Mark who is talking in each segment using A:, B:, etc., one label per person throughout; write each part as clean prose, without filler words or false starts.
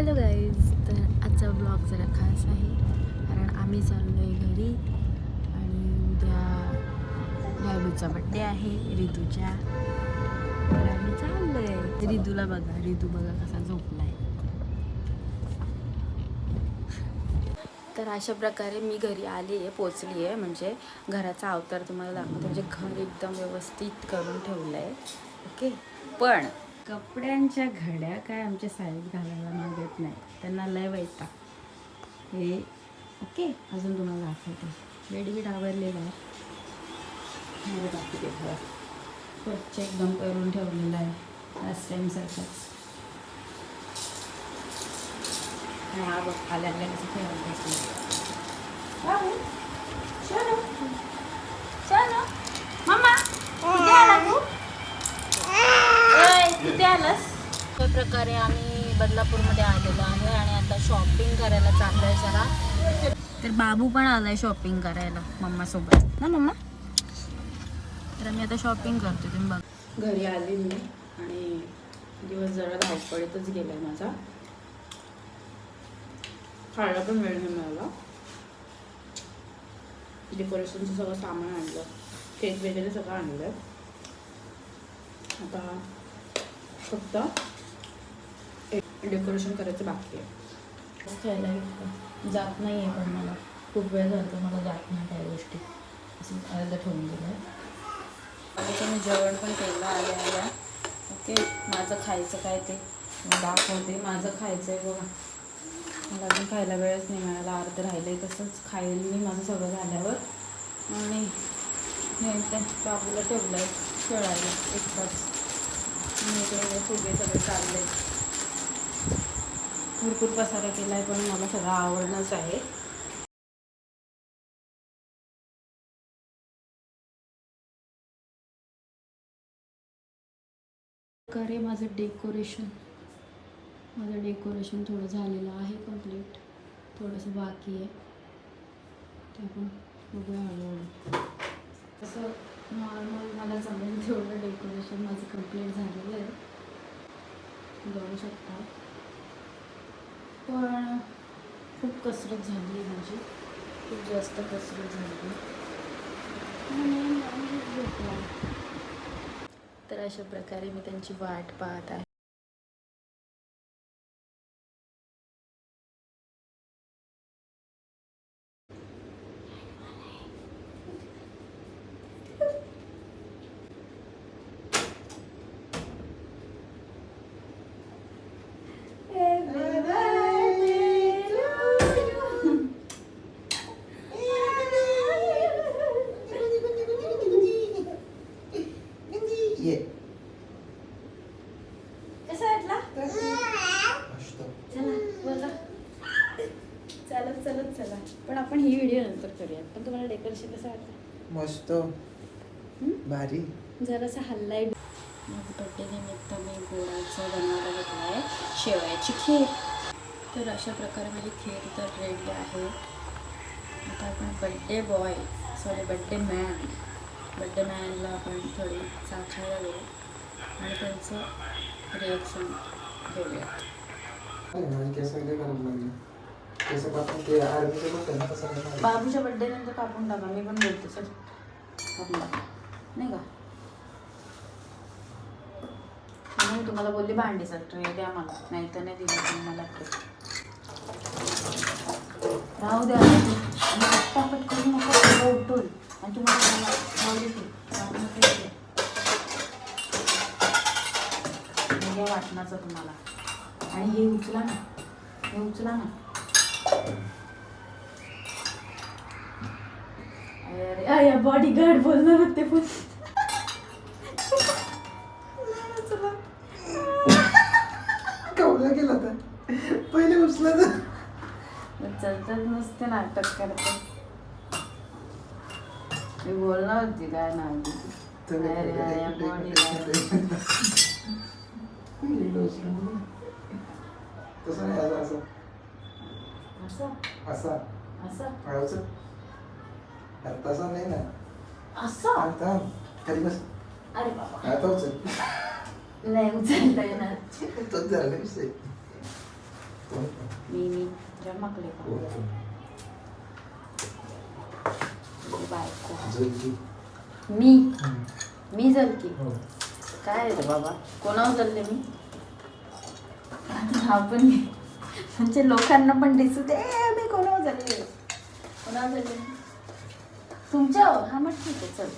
A: Hello guys, तर आजचा blog जरा खास आहे कारण आम्ही चाललो आहे घरी आणि उद्या डॅडूचा बड्डे आहे रितूच्या. तर आम्ही चाललो आहे. रितूला बघा, रितू बघा कसा झोपला आहे. तर अशा प्रकारे मी घरी आली आहे, पोचली आहे. म्हणजे घराचा अवतार तुम्हाला दाखवते. म्हणजे घर एकदम व्यवस्थित करून ठेवलं आहे. ओके, पण कपड्यांच्या घड्या काय आमच्या साईड घालायला मागत नाही. त्यांना लय वैताग हे. ओके, अजून तुम्हाला दाखवते. बेडबीड आवरलेला आहे, दाखवते. स्वच्छ एकदम करून ठेवलेला आहे लास्ट टाईमसारखंच. हा बघ, आल्या कसं ठेवायला बसलं. मम्मा कुठे आला तू? कुठे आलास? अशा प्रकारे आम्ही बदलापूरमध्ये आलेलो आहे आणि आता शॉपिंग करायला चाललो आहे जरा. तर बाबू पण आला आहे शॉपिंग करायला मम्मासोबत ना मम्मा. तर आम्ही आता शॉपिंग करतो. तुम्ही बघ, घरी आली मी आणि दिवस जरा धावपळीतच गेला आहे माझा. खायला पण वेळ नाही मिळाला. डेकोरेशनचं सगळं सामान आणलं, केक वगैरे सगळं आणलं. आता फक्त डेकोरेशन करायचं बाकी आहे. खायला जात नाही आहे, पण मला खूप वेळ झाला मला जात नाही काही गोष्टी. असं अर्धा ठेवून दिलं आहे. त्याचं मी जेवण पण केलं आल्या. ओके, माझं खायचं काय ते दाखवते. माझं खायचं आहे बघा. मला अजून खायला वेळच नाही मिळाला, अर्ध राहिलं आहे. तसंच खाईल मी माझं सगळं झाल्यावर. आणि नंतर बाबूला ठेवलं आहे खेळायला एकटाच. मी फुगे सगळे चालले. भरपूर पसारा केला आहे, पण मला सगळं आवडणंच आहे. करे माझं डेकोरेशन थोडं झालेलं आहे कंप्लीट. थोडंसं बाकी आहे, ते पण बघूया हळूहळू. तसं नॉर्मल मला जमेल तेवढं डेकोरेशन माझं कंप्लीट झालेलं आहे, बघू शकता. पण खूप कसरत झाली आहे माझी, खूप जास्त कसरत झाली. तर अशा प्रकारे मी त्यांची वाट पाहत आहे. चला पण आपण ही व्हिडिओ नंतर करूया. पण तुम्हाला डेकोरेशन कसं वाटतं?
B: मस्त भारी.
A: जरासा हल्लाय. माझं बड्डे निमित्त मी गोडाचं बनवायला घेतलं आहे शेवयाची खीर. तर अशा प्रकारे माझी खीर तर रेडी आहे. आता आपण बड्डे मॅनला आपण थोडी चाखायला देऊ आणि त्यांचं रिॲक्शन घेऊया. बाबूच्या बड्डे नंतर कापून टाका. मी पण बोलते सर कापून टाका, नाही का? मी तुम्हाला बोलली भांडीचा ट्रे द्या मला, नाही तर नाही दिला तुम्ही मला. राहू द्या आणि पटापट करू नका उठून. आणि तुम्हाला वाटणाचं तुम्हाला. आणि हे उचला ना, अरे बॉडीगार्ड बोलणार होते पण
B: कवला गेला तर पहिले उचला
A: चलतच नुसते नाटक करते. मी बोलणार होती काय नाही.
B: तसा नाही ना,
A: असं
B: खाली बस.
A: अरे बाबा,
B: आता उचल.
A: नाही उचलता येणार.
B: तोच झाला विषय.
A: मी जमकले का बायको मी जल की काय रे बाबा कोणावर जल्ले मी आपण म्हणजे लोकांना पण दिसू दे मी कोणावर जल्ले तुमच्यावर हा मग ठीक आहे चल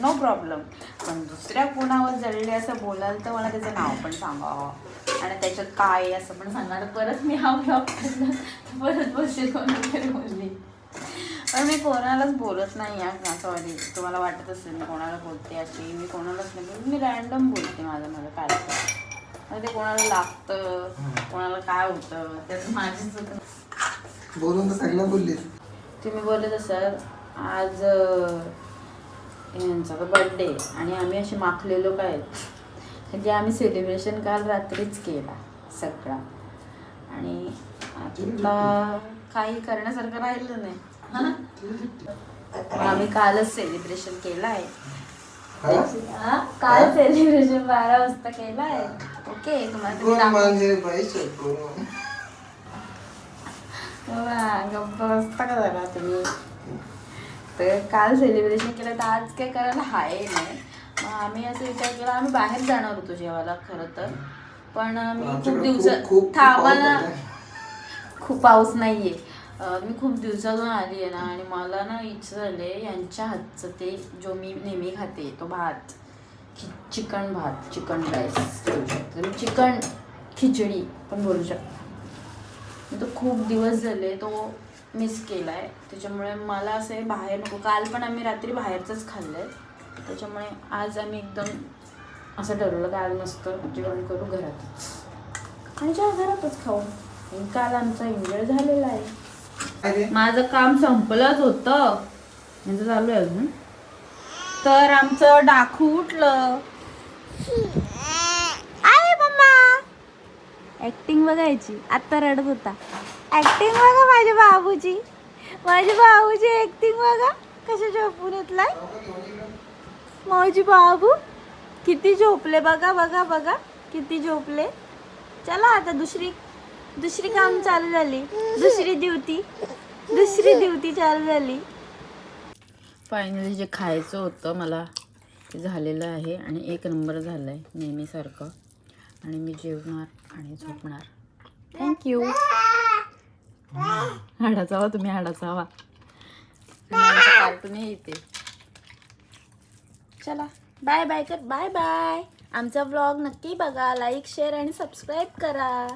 A: नो प्रॉब्लेम पण दुसऱ्या कोणावर जळले असं बोलाल तर मला त्याचं नाव पण सांगावं आणि त्याच्यात काय आहे असं पण सांगणार परत मी हा ब्लॉग केला परत बसेल कोणाकडे बोलली पण मी कोणालाच बोलत नाही या सॉरी तुम्हाला वाटत असेल मी कोणाला बोलते अशी मी कोणालाच नाही बोलत मी रॅन्डम बोलते माझं काय म्हणजे ते कोणाला लागतं कोणाला काय होतं त्याचं माझी चूक
B: बोलून तर सगळं बोलली
A: तुम्ही बोलत असाल आज यांचा बर्थडे आणि आम्ही असे माखलेलो काय म्हणजे आम्ही सेलिब्रेशन काल रात्रीच केला सगळा आणि आता काही करण्यासारखं राहिलं नाही आम्ही कालच सेलिब्रेशन केलं आहे काल सेलिब्रेशन 12 वाजता केलं आहे ओके गप्प बसता का जरा तुम्ही तर काल सेलिब्रेशन केलं तर आज काय करायला आहे नाही मग आम्ही असं विचार केला आम्ही बाहेर जाणार होतो जेवायला खरं तर पण मी खूप दिवसात थांबा ना खूप पाऊस नाहीये मी खूप दिवसातून आली आहे ना आणि मला ना इच्छा झाली यांच्या हातचं ते जो मी नेहमी खाते तो भात चिकन राईस ठेवू शकते मी चिकन खिचडी पण बोलू शकते तो खूप दिवस झाले तो मिस केला आहे त्याच्यामुळे मला असं आहे बाहेर नको काल पण आम्ही रात्री बाहेरचंच खाल्लं आहे त्याच्यामुळे आज आम्ही एकदम असं ठरवलं की आज मस्त जेवण करू घरातच आणि घरातच खाऊ काल आमचा एन्जॉय झालेला आहे माझं काम संपलंच होतं यांचं चालू आहे अजून तर आमचं डाकू उठलं आहे मम्मा ऍक्टिंग बघायची आत्ता रडत होता ऍक्टिंग बघा माझ्या बाबूची ऍक्टिंग बघा कशा झोपून येतलाय माझी बाबू किती झोपले बघा किती झोपले चला आता दुसरी काम चालू झाली दुसरी ड्युटी चालू झाली फायनली जे खायचं होतं मला ते झालेलं आहे आणि 1 नंबर झालं आहे नेहमीसारखं आणि मी जेवणार आणि झोपणार थँक्यू हाडाचा हवा तुम्ही हाडाचा हवा कार्टून येते चला बाय बाय कर बाय आमचा व्लॉग नक्की बघा लाईक शेअर आणि सबस्क्राईब करा